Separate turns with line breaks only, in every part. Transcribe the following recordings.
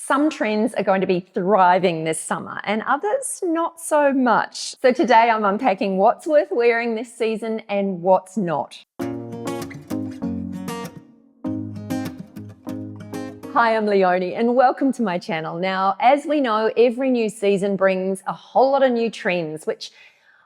Some trends are going to be thriving this summer and others not so much. So today I'm unpacking what's worth wearing this season and what's not. Hi, I'm Leonie and welcome to my channel. Now, as we know, every new season brings a whole lot of new trends, which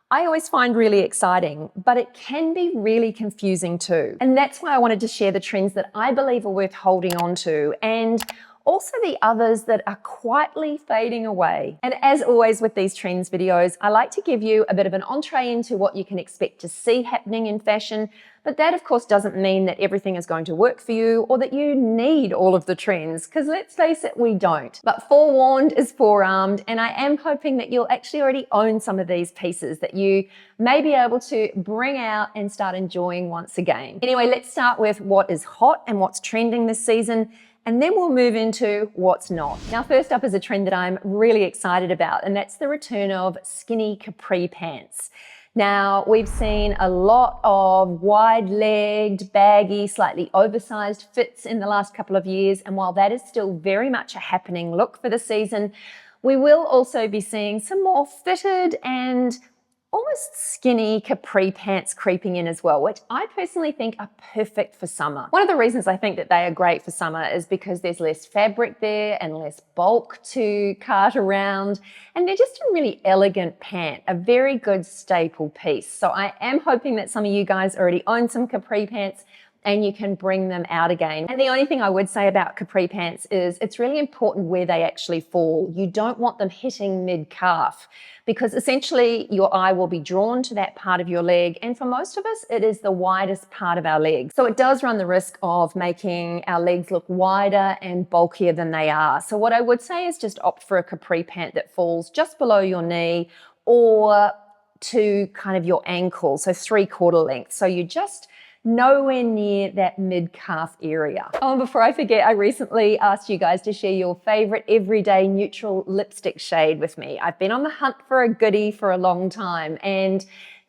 I always find really exciting, but it can be really confusing too. And that's why I wanted to share the trends that I believe are worth holding on to and also the others that are quietly fading away. And as always with these trends videos, I like to give you a bit of an entree into what you can expect to see happening in fashion, but that of course doesn't mean that everything is going to work for you or that you need all of the trends, because let's face it, we don't. But forewarned is forearmed, and I am hoping that you'll actually already own some of these pieces that you may be able to bring out and start enjoying once again. Anyway, let's start with what is hot and what's trending this season, and then we'll move into what's not. Now, first up is a trend that I'm really excited about, and that's the return of skinny capri pants. Now, we've seen a lot of wide-legged, baggy, slightly oversized fits in the last couple of years, and while that is still very much a happening look for the season, we will also be seeing some more fitted and almost skinny capri pants creeping in as well, which I personally think are perfect for summer. One of the reasons I think that they are great for summer is because there's less fabric there and less bulk to cart around, and they're just a really elegant pant, a very good staple piece. So I am hoping that some of you guys already own some capri pants and you can bring them out again. And the only thing I would say about capri pants is it's really important where they actually fall. You don't want them hitting mid-calf, because essentially your eye will be drawn to that part of your leg, and for most of us it is the widest part of our leg. So it does run the risk of making our legs look wider and bulkier than they are. So what I would say is just opt for a capri pant that falls just below your knee or to kind of your ankle, so 3/4 length. So you just nowhere near that mid-calf area. Oh, and before I forget, I recently asked you guys to share your favorite everyday neutral lipstick shade with me. I've been on the hunt for a goodie for a long time, and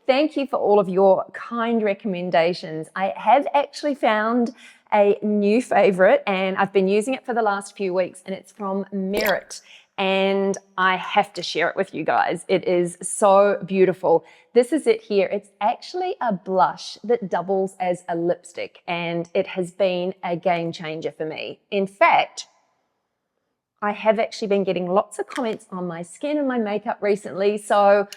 thank you for all of your kind recommendations. I have actually found a new favorite, and I've been using it for the last few weeks, and it's from Merit. And I have to share it with you guys. It is so beautiful. This is it here. It's actually a blush that doubles as a lipstick, and it has been a game changer for me. In fact, I have actually been getting lots of comments on my skin and my makeup recently, so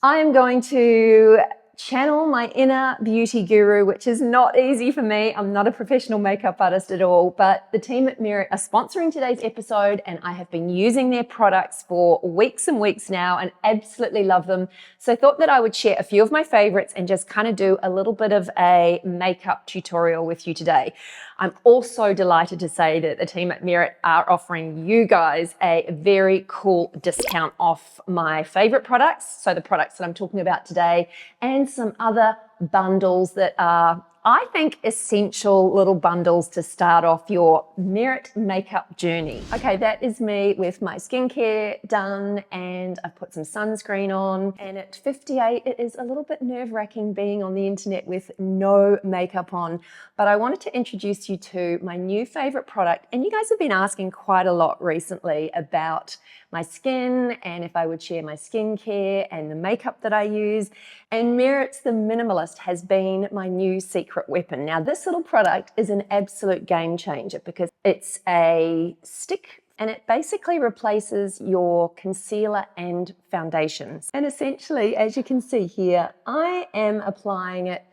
I am going to channel my inner beauty guru, which is not easy for me. I'm not a professional makeup artist at all, but the team at Merit are sponsoring today's episode, and I have been using their products for weeks and weeks now and absolutely love them. So I thought that I would share a few of my favorites and just kind of do a little bit of a makeup tutorial with you today. I'm also delighted to say that the team at Merit are offering you guys a very cool discount off my favorite products, so the products that I'm talking about today, and some other bundles that are, I think, essential little bundles to start off your Merit makeup journey. Okay, that is me with my skincare done, and I've put some sunscreen on, and at 58 it is a little bit nerve-wracking being on the internet with no makeup on, but I wanted to introduce you to my new favorite product. And you guys have been asking quite a lot recently about my skin and if I would share my skincare and the makeup that I use, and Merit's The Minimalist has been my new secret weapon. Now, this little product is an absolute game changer because it's a stick and it basically replaces your concealer and foundations. And essentially, as you can see here, I am applying it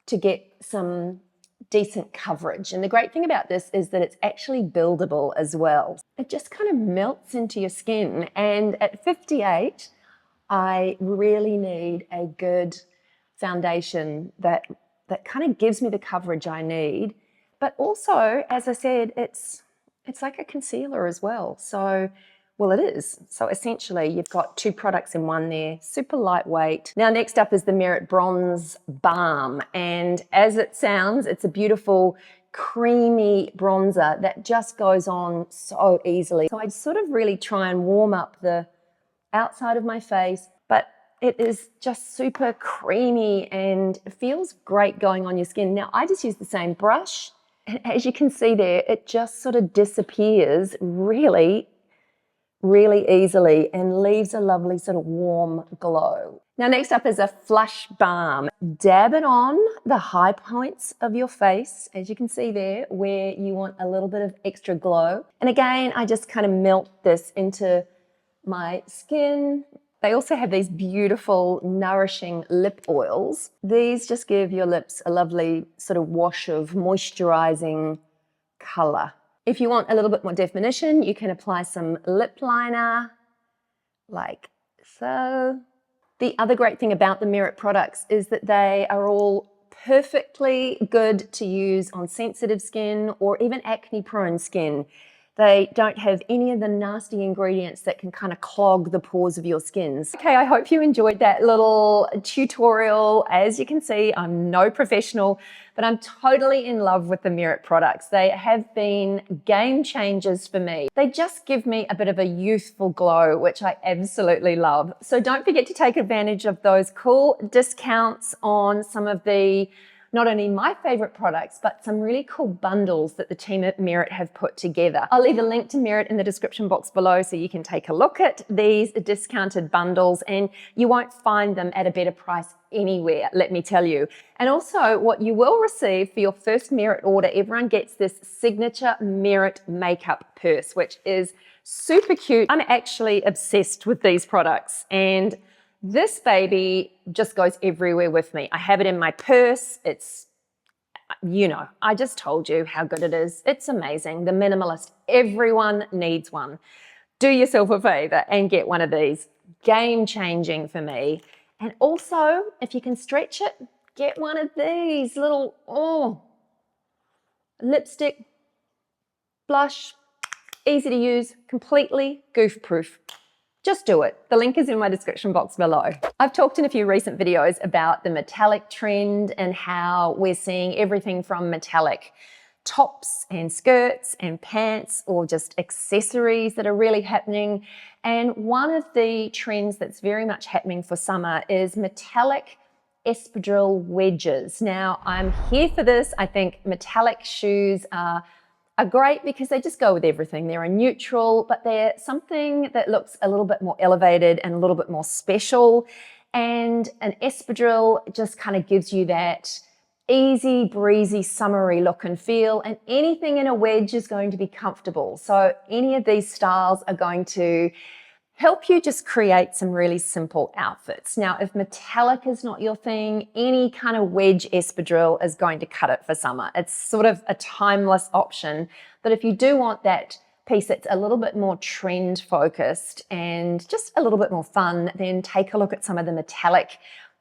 to get some decent coverage. And the great thing about this is that it's actually buildable as well. It just kind of melts into your skin. And at 58, I really need a good foundation that kind of gives me the coverage I need. But also, as I said, it's like a concealer as well. So, well, it is. So essentially, you've got two products in one there, super lightweight. Now, next up is the Merit Bronze Balm. And as it sounds, it's a beautiful, creamy bronzer that just goes on so easily. So I sort of really try and warm up the outside of my face, but it is just super creamy and feels great going on your skin. Now, I just use the same brush And as you can see there, it just sort of disappears really easily and leaves a lovely sort of warm glow. Now next up is a flush balm. Dab it on the high points of your face, as you can see there, where you want a little bit of extra glow. And again, I just kind of melt this into my skin. They also have these beautiful, nourishing lip oils. These just give your lips a lovely sort of wash of moisturizing color. If you want a little bit more definition, you can apply some lip liner, like so. The other great thing about the Merit products is that they are all perfectly good to use on sensitive skin or even acne-prone skin. They don't have any of the nasty ingredients that can kind of clog the pores of your skins. Okay, I hope you enjoyed that little tutorial. As you can see, I'm no professional, but I'm totally in love with the Merit products. They have been game changers for me. They just give me a bit of a youthful glow, which I absolutely love. So don't forget to take advantage of those cool discounts on some of the not only my favorite products, but some really cool bundles that the team at Merit have put together. I'll leave a link to Merit in the description box below so you can take a look at these discounted bundles, and you won't find them at a better price anywhere, let me tell you. And also what you will receive for your first Merit order, everyone gets this signature Merit makeup purse, which is super cute. I'm actually obsessed with these products, and this baby just goes everywhere with me. I have it in my purse. It's, you know, I just told you how good it is. It's amazing. The Minimalist, everyone needs one. Do yourself a favor and get one of these. Game changing for me. And also, if you can stretch it, get one of these little, lipstick, blush, easy to use, completely goof-proof. Just do it. The link is in my description box below. I've talked in a few recent videos about the metallic trend and how we're seeing everything from metallic tops and skirts and pants or just accessories that are really happening. And one of the trends that's very much happening for summer is metallic espadrille wedges. Now, I'm here for this. I think metallic shoes are great because they just go with everything. They're a neutral, but they're something that looks a little bit more elevated and a little bit more special. And an espadrille just kind of gives you that easy, breezy, summery look and feel. And anything in a wedge is going to be comfortable. So any of these styles are going to help you just create some really simple outfits. Now, if metallic is not your thing, any kind of wedge espadrille is going to cut it for summer. It's sort of a timeless option. But if you do want that piece that's a little bit more trend focused and just a little bit more fun, then take a look at some of the metallic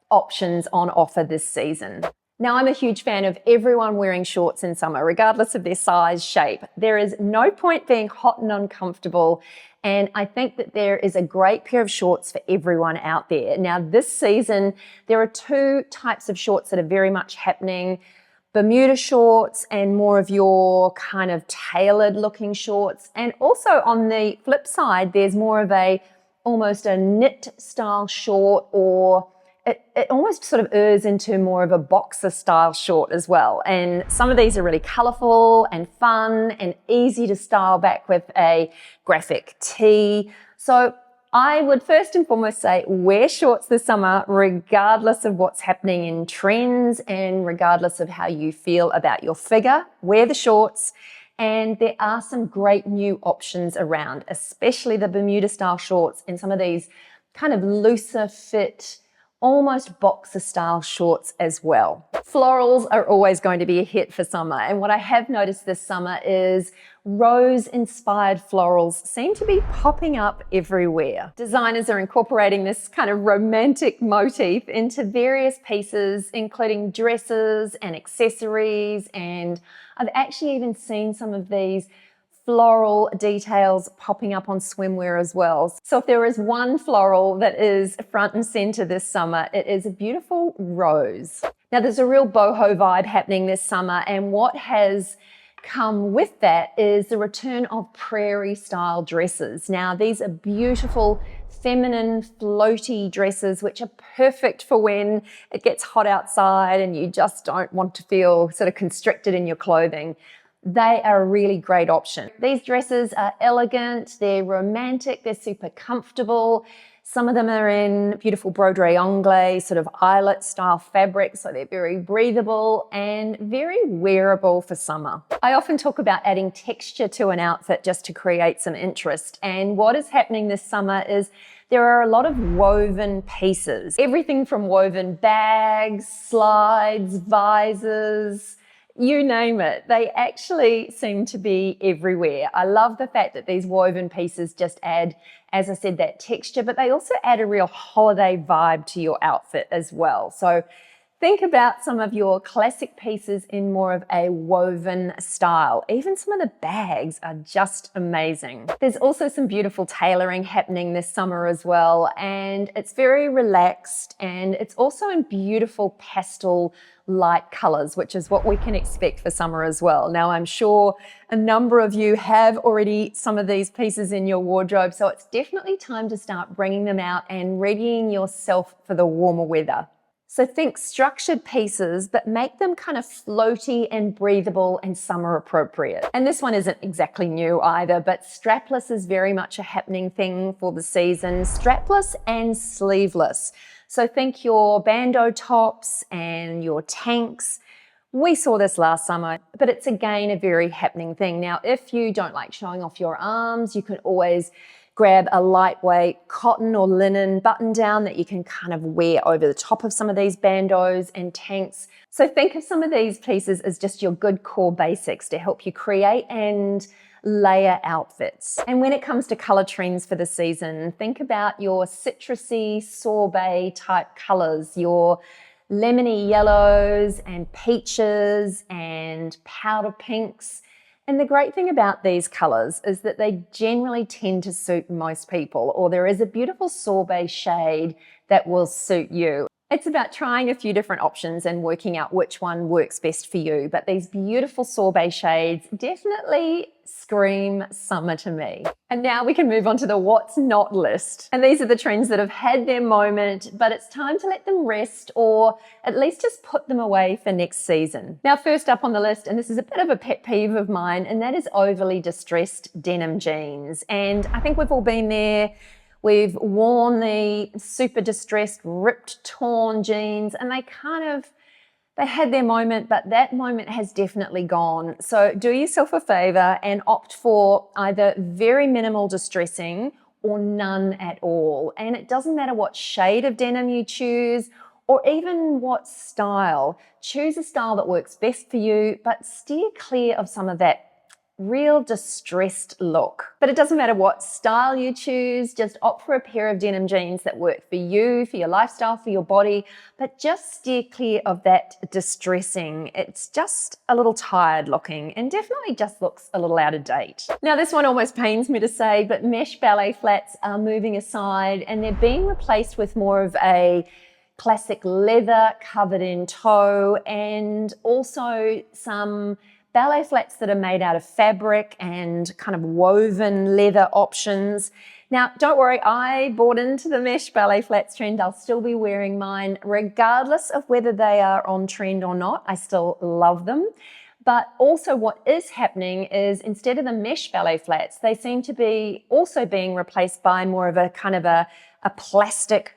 options on offer this season. Now, I'm a huge fan of everyone wearing shorts in summer, regardless of their size, shape. There is no point being hot and uncomfortable. And I think that there is a great pair of shorts for everyone out there. Now, this season, there are two types of shorts that are very much happening. Bermuda shorts and more of your kind of tailored looking shorts. And also on the flip side, there's more of almost a knit style short, or it almost sort of errs into more of a boxer style short as well. And some of these are really colorful and fun and easy to style back with a graphic tee. So I would first and foremost say wear shorts this summer, regardless of what's happening in trends and regardless of how you feel about your figure. Wear the shorts. And there are some great new options around, especially the Bermuda style shorts and some of these kind of looser fit, almost boxer style shorts as well. Florals are always going to be a hit for summer. And what I have noticed this summer is rose inspired florals seem to be popping up everywhere. Designers are incorporating this kind of romantic motif into various pieces, including dresses and accessories. And I've actually even seen some of these floral details popping up on swimwear as well. So if there is one floral that is front and center this summer, it is a beautiful rose. Now there's a real boho vibe happening this summer, and what has come with that is the return of prairie style dresses. Now, these are beautiful, feminine, floaty dresses, which are perfect for when it gets hot outside and you just don't want to feel sort of constricted in your clothing. They are a really great option. These dresses are elegant, they're romantic, they're super comfortable. Some of them are in beautiful broderie anglais, sort of eyelet style fabric, so they're very breathable and very wearable for summer. I often talk about adding texture to an outfit just to create some interest, and what is happening this summer is there are a lot of woven pieces. Everything from woven bags, slides, visors, you name it. They actually seem to be everywhere. I love the fact that these woven pieces just add, as I said, that texture, but they also add a real holiday vibe to your outfit as well. So think about some of your classic pieces in more of a woven style. Even some of the bags are just amazing. There's also some beautiful tailoring happening this summer as well, and it's very relaxed, and it's also in beautiful pastel light colors, which is what we can expect for summer as well. Now, I'm sure a number of you have already some of these pieces in your wardrobe, so it's definitely time to start bringing them out and readying yourself for the warmer weather. So think structured pieces, but make them kind of floaty and breathable and summer appropriate. And this one isn't exactly new either, but strapless is very much a happening thing for the season. Strapless and sleeveless. So think your bandeau tops and your tanks. We saw this last summer, but it's again a very happening thing. Now, if you don't like showing off your arms, you can always grab a lightweight cotton or linen button down that you can kind of wear over the top of some of these bandeaus and tanks. So think of some of these pieces as just your good core basics to help you create and layer outfits. And when it comes to color trends for the season, think about your citrusy sorbet type colors, your lemony yellows and peaches and powder pinks. And the great thing about these colors is that they generally tend to suit most people, or there is a beautiful sorbet shade that will suit you. It's about trying a few different options and working out which one works best for you. But these beautiful sorbet shades definitely scream summer to me. And now we can move on to the what's not list. And these are the trends that have had their moment, but it's time to let them rest or at least just put them away for next season. Now, first up on the list, and this is a bit of a pet peeve of mine, and that is overly distressed denim jeans. And I think we've all been there. We've worn the super distressed, ripped, torn jeans, and they had their moment, but that moment has definitely gone. So do yourself a favor and opt for either very minimal distressing or none at all. And it doesn't matter what shade of denim you choose or even what style. Choose a style that works best for you, but steer clear of some of that real distressed look. But it doesn't matter what style you choose, just opt for a pair of denim jeans that work for you, for your lifestyle, for your body, but just steer clear of that distressing. It's just a little tired looking and definitely just looks a little out of date. Now, this one almost pains me to say, but mesh ballet flats are moving aside and they're being replaced with more of a classic leather covered in toe and also some ballet flats that are made out of fabric and kind of woven leather options. Now, don't worry, I bought into the mesh ballet flats trend. I'll still be wearing mine regardless of whether they are on trend or not. I still love them. But also what is happening is instead of the mesh ballet flats, they seem to be also being replaced by more of a kind of a plastic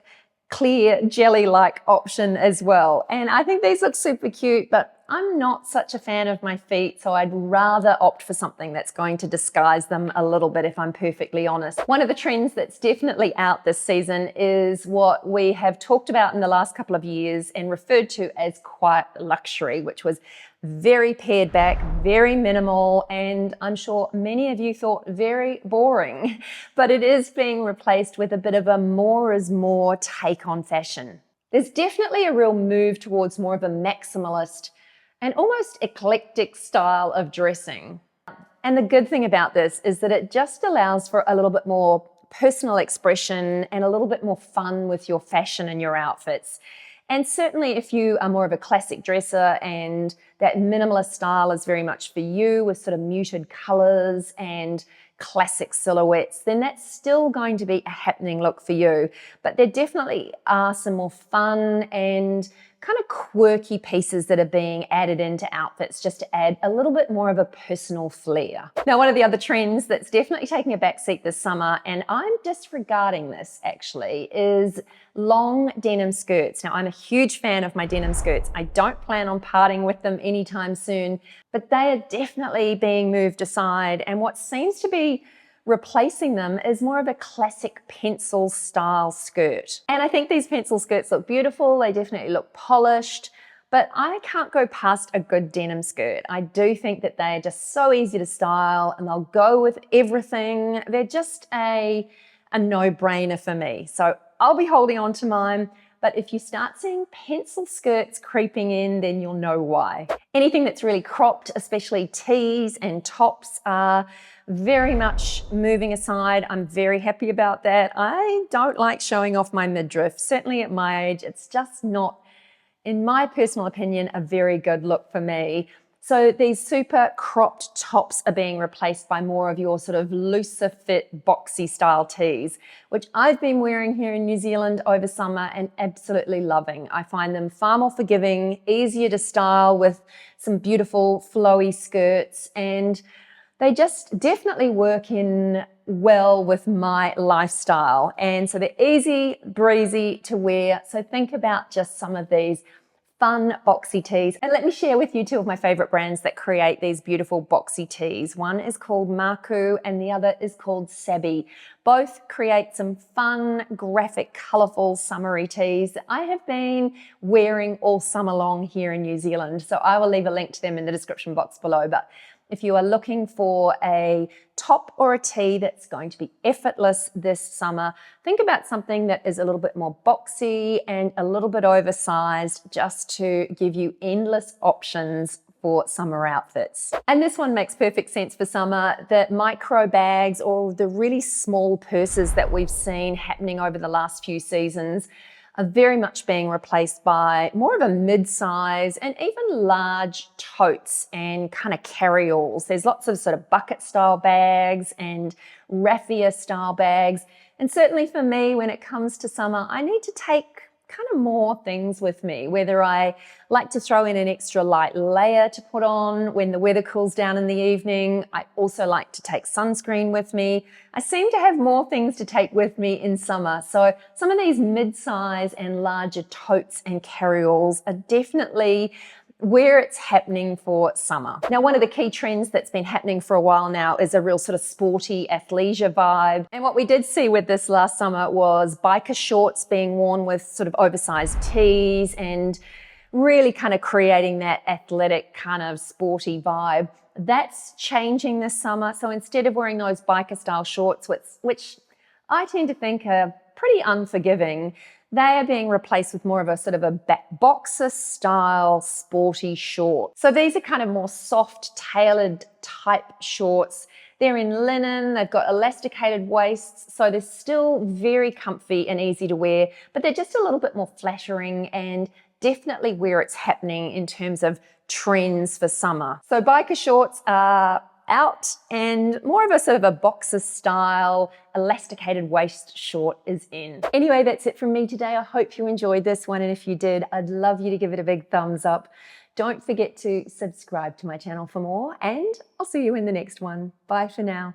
clear jelly-like option as well. And I think these look super cute, but I'm not such a fan of my feet, so I'd rather opt for something that's going to disguise them a little bit, if I'm perfectly honest. One of the trends that's definitely out this season is what we have talked about in the last couple of years and referred to as quiet luxury, which was very pared back, very minimal, and I'm sure many of you thought very boring, but it is being replaced with a bit of a more is more take on fashion. There's definitely a real move towards more of a maximalist and almost eclectic style of dressing. And the good thing about this is that it just allows for a little bit more personal expression and a little bit more fun with your fashion and your outfits. And certainly if you are more of a classic dresser and that minimalist style is very much for you with sort of muted colors and classic silhouettes, then that's still going to be a happening look for you. But there definitely are some more fun and kind of quirky pieces that are being added into outfits just to add a little bit more of a personal flair. Now, one of the other trends that's definitely taking a backseat this summer, and I'm disregarding this actually, is long denim skirts. Now, I'm a huge fan of my denim skirts. I don't plan on parting with them anytime soon, but they are definitely being moved aside, and what seems to be replacing them is more of a classic pencil style skirt. And I think these pencil skirts look beautiful. They definitely look polished, but I can't go past a good denim skirt. I do think that they are just so easy to style and they'll go with everything. They're just a no-brainer for me. So I'll be holding on to mine. But if you start seeing pencil skirts creeping in, then you'll know why. Anything that's really cropped, especially tees and tops, are very much moving aside. I'm very happy about that. I don't like showing off my midriff. Certainly at my age, it's just not, in my personal opinion, a very good look for me. So these super cropped tops are being replaced by more of your sort of looser fit, boxy style tees, which I've been wearing here in New Zealand over summer and absolutely loving. I find them far more forgiving, easier to style with some beautiful flowy skirts, and they just definitely work in well with my lifestyle. And so they're easy, breezy to wear. So think about just some of these fun boxy tees. And let me share with you two of my favorite brands that create these beautiful boxy tees. One is called Maku and the other is called Sabi. Both create some fun, graphic, colorful, summery tees that I have been wearing all summer long here in New Zealand. So I will leave a link to them in the description box below. But if you are looking for a top or a tee that's going to be effortless this summer, think about something that is a little bit more boxy and a little bit oversized, just to give you endless options for summer outfits. And this one makes perfect sense for summer. The micro bags or the really small purses that we've seen happening over the last few seasons are very much being replaced by more of a mid-size and even large totes and kind of carry-alls. There's lots of sort of bucket style bags and raffia style bags. And certainly for me, when it comes to summer, I need to take kind of more things with me, whether I like to throw in an extra light layer to put on when the weather cools down in the evening. I also like to take sunscreen with me. I seem to have more things to take with me in summer. So some of these mid-size and larger totes and carry-alls are definitely where it's happening for summer. Now, one of the key trends that's been happening for a while now is a real sort of sporty athleisure vibe. And what we did see with this last summer was biker shorts being worn with sort of oversized tees and really kind of creating that athletic kind of sporty vibe. That's changing this summer. So instead of wearing those biker style shorts, which I tend to think are pretty unforgiving, they are being replaced with more of a sort of a boxer style sporty short. So these are kind of more soft tailored type shorts. They're in linen, they've got elasticated waists, so they're still very comfy and easy to wear, but they're just a little bit more flattering and definitely where it's happening in terms of trends for summer. So biker shorts are out and more of a sort of a boxer style elasticated waist short is in. Anyway, that's it from me today. I hope you enjoyed this one, and if you did, I'd love you to give it a big thumbs up. Don't forget to subscribe to my channel for more, and I'll see you in the next one. Bye for now.